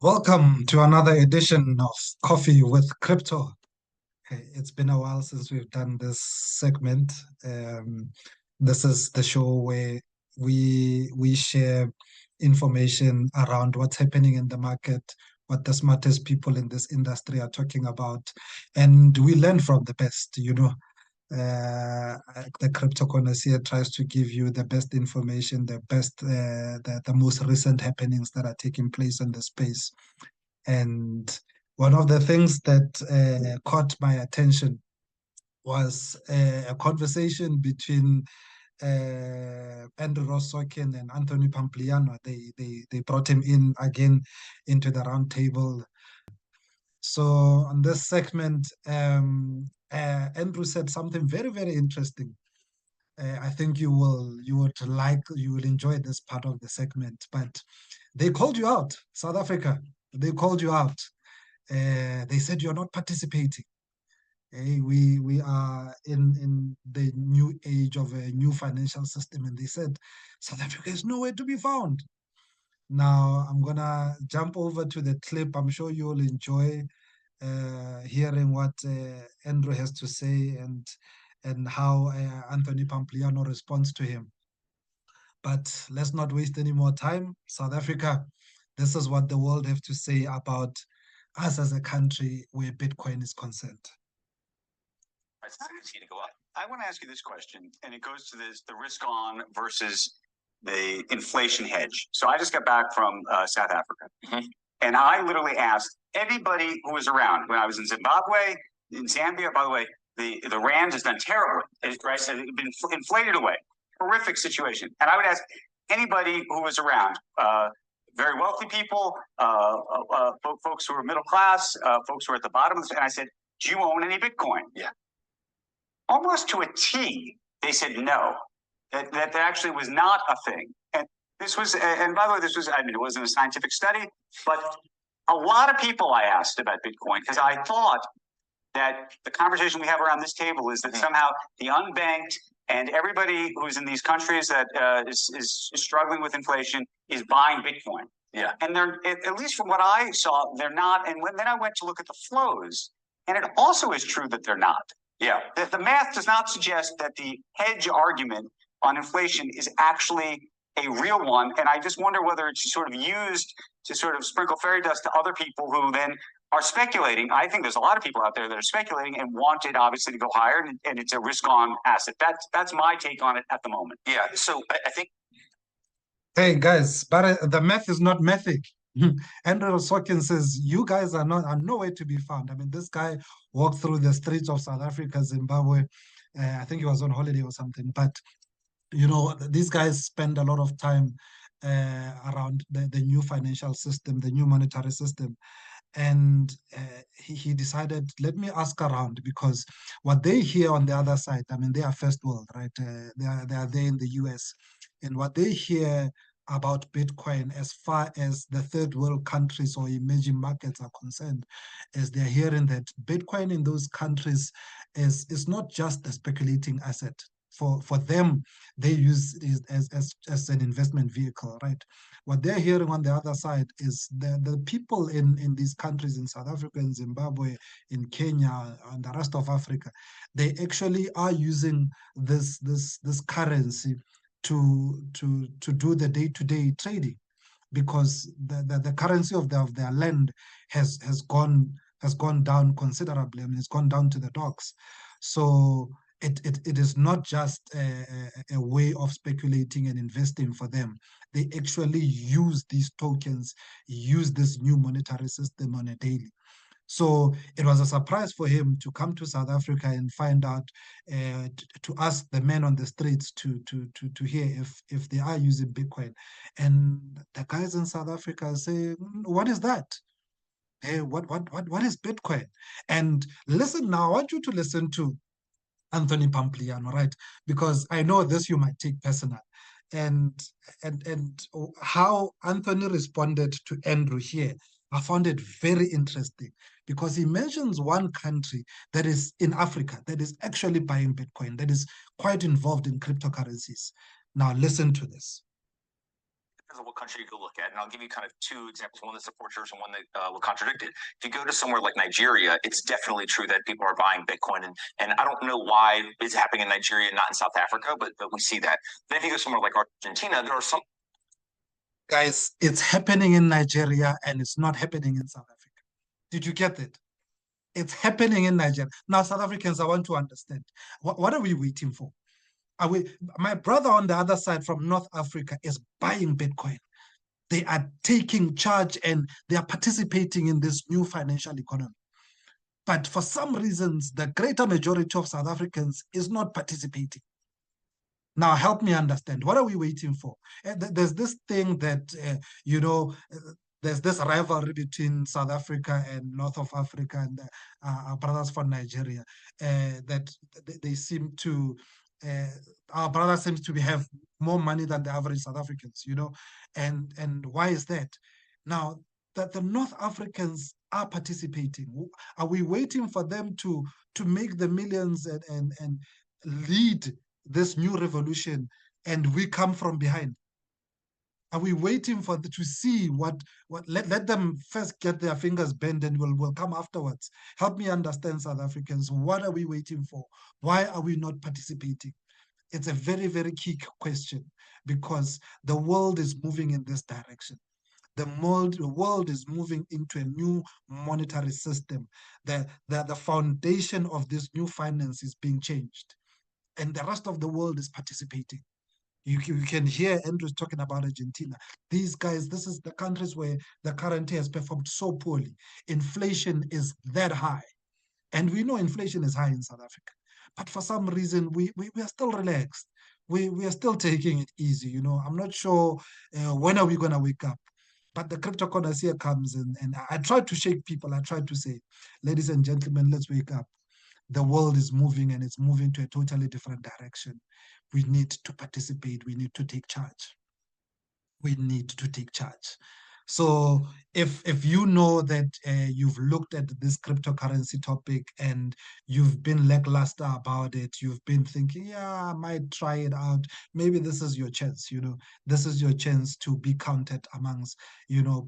Welcome to another edition of Coffee with Crypto. Hey, it's been a while since we've done this segment. This is the show where we share information around what's happening in the market, what the smartest people in this industry are talking about, and we learn from the best. The crypto connoisseur tries to give you the best information, the most recent happenings that are taking place in the space. And one of the things that caught my attention was a conversation between Andrew Rossokin and Anthony Pompliano. They brought him in again into the roundtable. So on this segment, Andrew said something very, very interesting. I think you will enjoy this part of the segment. But they called you out, South Africa. They called you out. They said you're not participating. We are in the new age of a new financial system, and they said South Africa is nowhere to be found. Now I'm gonna jump over to the clip. I'm sure you'll enjoy hearing what Andrew has to say and how Anthony Pompliano responds to him. But let's not waste any more time. South Africa, this is what the world have to say about us as a country where Bitcoin is concerned. It's easy to go up. I want to ask you this question, and it goes to the risk on versus the inflation hedge. So I just got back from South Africa, and I literally asked everybody who was around when I was in Zimbabwe, in Zambia. By the way, the rand has done terribly. It's been inflated away. Horrific situation. And I would ask anybody who was around, very wealthy people, folks who are middle class, folks who are at the bottom of this, and I said, do you own any Bitcoin? Yeah. Almost to a T, they said no, that actually was not a thing. And this was, and by the way, it wasn't a scientific study, but a lot of people I asked about Bitcoin because I thought that the conversation we have around this table is that somehow the unbanked and everybody who's in these countries that is struggling with inflation is buying Bitcoin. Yeah. And they're, at least from what I saw, they're not. And then I went to look at the flows, and it also is true that they're not. Yeah. The math does not suggest that the hedge argument on inflation is actually a real one. And I just wonder whether it's sort of used to sort of sprinkle fairy dust to other people who then are speculating. I think there's a lot of people out there that are speculating and want it obviously to go higher, and it's a risk-on asset. That's my take on it at the moment. Yeah. So I think. Hey guys, but the math is not mathic. Andrew Rossokin says you guys are nowhere to be found. I mean, this guy walked through the streets of South Africa, Zimbabwe. I think he was on holiday or something. But these guys spend a lot of time around the new financial system, the new monetary system. And he decided, let me ask around, because what they hear on the other side, I mean, they are first world, right? They are there in the US. And what they hear about Bitcoin as far as the third world countries or emerging markets are concerned, is they're hearing that Bitcoin in those countries is not just a speculating asset. For them, they use it as an investment vehicle, right? What they're hearing on the other side is the people in these countries, in South Africa, in Zimbabwe, in Kenya, and the rest of Africa, they actually are using this currency to do the day-to-day trading, because the currency of their land has gone down considerably. I mean, it's gone down to the dogs. So it is not just a way of speculating and investing for them. They actually use these tokens, use this new monetary system on a daily. So it was a surprise for him to come to South Africa and find out, to ask the men on the streets to hear if they are using Bitcoin. And the guys in South Africa say, what is that? Hey, what is Bitcoin? And listen now, I want you to listen to Anthony Pompliano, right? Because I know this you might take personal. And how Anthony responded to Andrew here, I found it very interesting, because he mentions one country that is in Africa that is actually buying Bitcoin, that is quite involved in cryptocurrencies. Now listen to this. of what country you could look at, and I'll give you kind of two examples, one that supports yours and one that will contradict it. If you go to somewhere like Nigeria, it's definitely true that people are buying Bitcoin, and I don't know why it's happening in Nigeria, not in South Africa, but we see that. Then if you go somewhere like Argentina, there are some... Guys, it's happening in Nigeria and it's not happening in South Africa. Did you get it? It's happening in Nigeria. Now, South Africans, I want to understand. What are we waiting for? My brother on the other side from North Africa is buying Bitcoin. They are taking charge and they are participating in this new financial economy. But for some reasons, the greater majority of South Africans is not participating. Now, help me understand. What are we waiting for? There's this thing that, there's this rivalry between South Africa and North of Africa and our brothers from Nigeria that they seem to, our brother seems to have more money than the average South Africans, and why is that? Now, that the North Africans are participating. Are we waiting for them to make the millions and lead this new revolution and we come from behind? Are we waiting to see what let them first get their fingers bent and we'll come afterwards? Help me understand, South Africans. What are we waiting for? Why are we not participating? It's a very, very key question because the world is moving in this direction. The world is moving into a new monetary system. The foundation of this new finance is being changed. And the rest of the world is participating. You can hear Andrews talking about Argentina. These guys, this is the countries where the currency has performed so poorly. Inflation is that high. And we know inflation is high in South Africa. But for some reason, we are still relaxed. We are still taking it easy. I'm not sure when are we going to wake up. But the cryptocurrency comes and I try to shake people. I try to say, ladies and gentlemen, let's wake up. The world is moving and it's moving to a totally different direction. We need to participate. We need to take charge. We need to take charge. So if you know that you've looked at this cryptocurrency topic and you've been lackluster about it, you've been thinking, yeah, I might try it out. Maybe this is your chance, this is your chance to be counted amongst,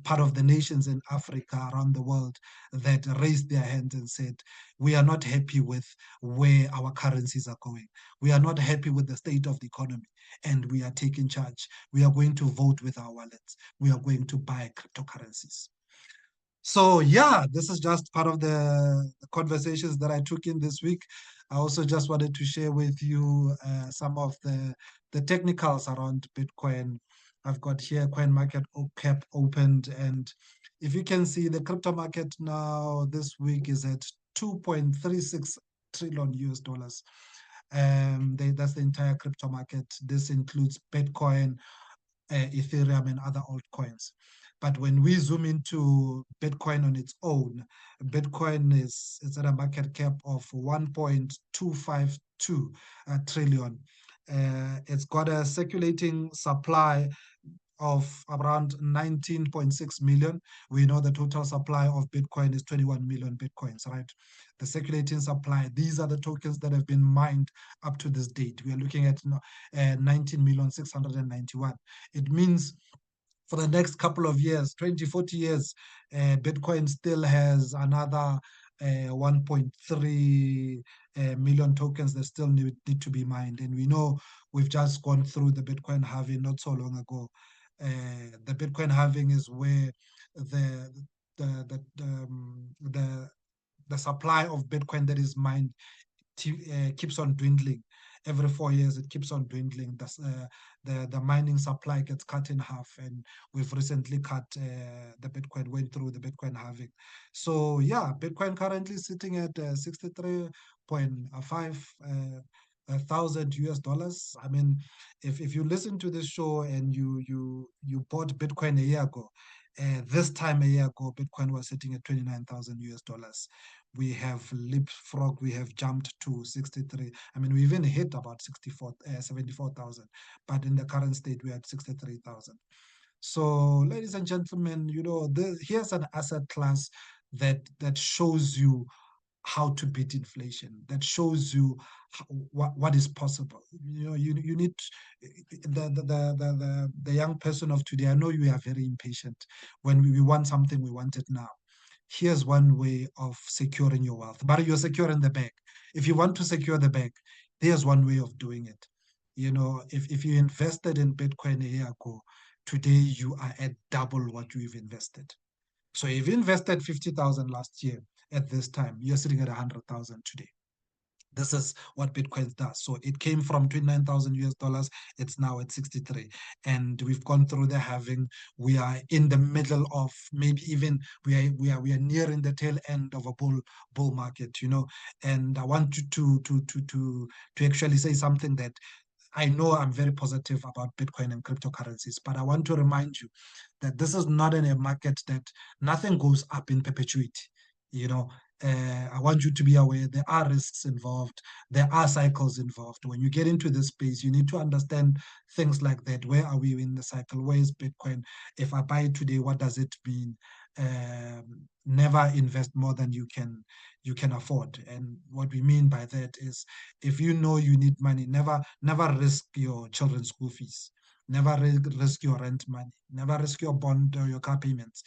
part of the nations in Africa, around the world that raised their hands and said, we are not happy with where our currencies are going. We are not happy with the state of the economy and we are taking charge. We are going to vote with our wallets. We are going to buy cryptocurrencies. So yeah, this is just part of the conversations that I took in this week. I also just wanted to share with you some of the technicals around Bitcoin. I've got here CoinMarketCap opened, and if you can see, the crypto market now this week is at 2.36 trillion US dollars. That's the entire crypto market. This includes Bitcoin, Ethereum, and other altcoins. But when we zoom into Bitcoin on its own, Bitcoin is at a market cap of 1.252 trillion. It's got a circulating supply of around 19.6 million. We know the total supply of Bitcoin is 21 million Bitcoins, right? The circulating supply, these are the tokens that have been mined up to this date. We are looking at 19,691,000. It means for the next couple of years, 20, 40 years, Bitcoin still has another 1.3 million tokens that still need to be mined. And we know we've just gone through the Bitcoin halving not so long ago. The Bitcoin halving is where the supply of Bitcoin that is mined keeps on dwindling. Every 4 years, it keeps on dwindling. The mining supply gets cut in half, and we've recently cut went through the Bitcoin halving. So yeah, Bitcoin currently sitting at 63.5 thousand US dollars. I mean, if you listen to this show and you bought Bitcoin a year ago, this time a year ago, Bitcoin was sitting at 29,000 US dollars. We have leapfrog, we have jumped to 63. I mean, we even hit about 74,000, but in the current state, we're at 63,000. So, ladies and gentlemen, here's an asset class that shows you how to beat inflation, that shows you what is possible. You know, you need the young person of today. I know you are very impatient. When we want something, we want it now. Here's one way of securing your wealth, but you're securing the bank. If you want to secure the bank, there's one way of doing it. You know, if you invested in Bitcoin a year ago, today you are at double what you've invested. So if you invested 50,000 last year at this time, you're sitting at 100,000 today. This is what Bitcoin does. So it came from 29,000 US dollars. It's now at 63. And we've gone through the halving. We are in the middle of, maybe even we are nearing the tail end of a bull market, you know. And I want you to actually say something that I know I'm very positive about Bitcoin and cryptocurrencies, but I want to remind you that this is not in a market that nothing goes up in perpetuity. You know, I want you to be aware there are risks involved, there are cycles involved. When you get into this space, you need to understand things like that. Where are we in the cycle? Where is Bitcoin? If I buy it today, what does it mean? Never invest more than you can afford. And what we mean by that is, if you know you need money, never risk your children's school fees, never risk your rent money, never risk your bond or your car payments.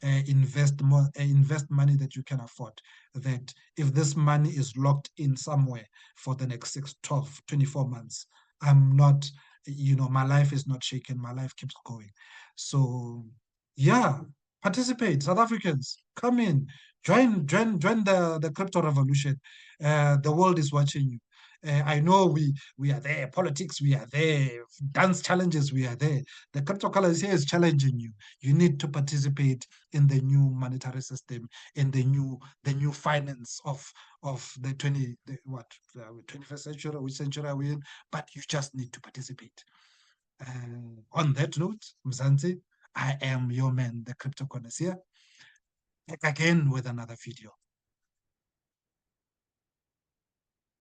Invest money that you can afford. That if this money is locked in somewhere for the next 6, 12, 24 months, I'm not, you know, my life is not shaken, my life keeps going. So yeah, participate. South Africans, come in, join the crypto revolution. The world is watching you. I know we are there. Politics, we are there. Dance challenges, we are there. The cryptocurrency is challenging you. You need to participate in the new monetary system, in the new finance of the 21st century. Which century are we in? But you just need to participate. On that note, Mzansi, I am your man, the crypto connoisseur, back again with another video.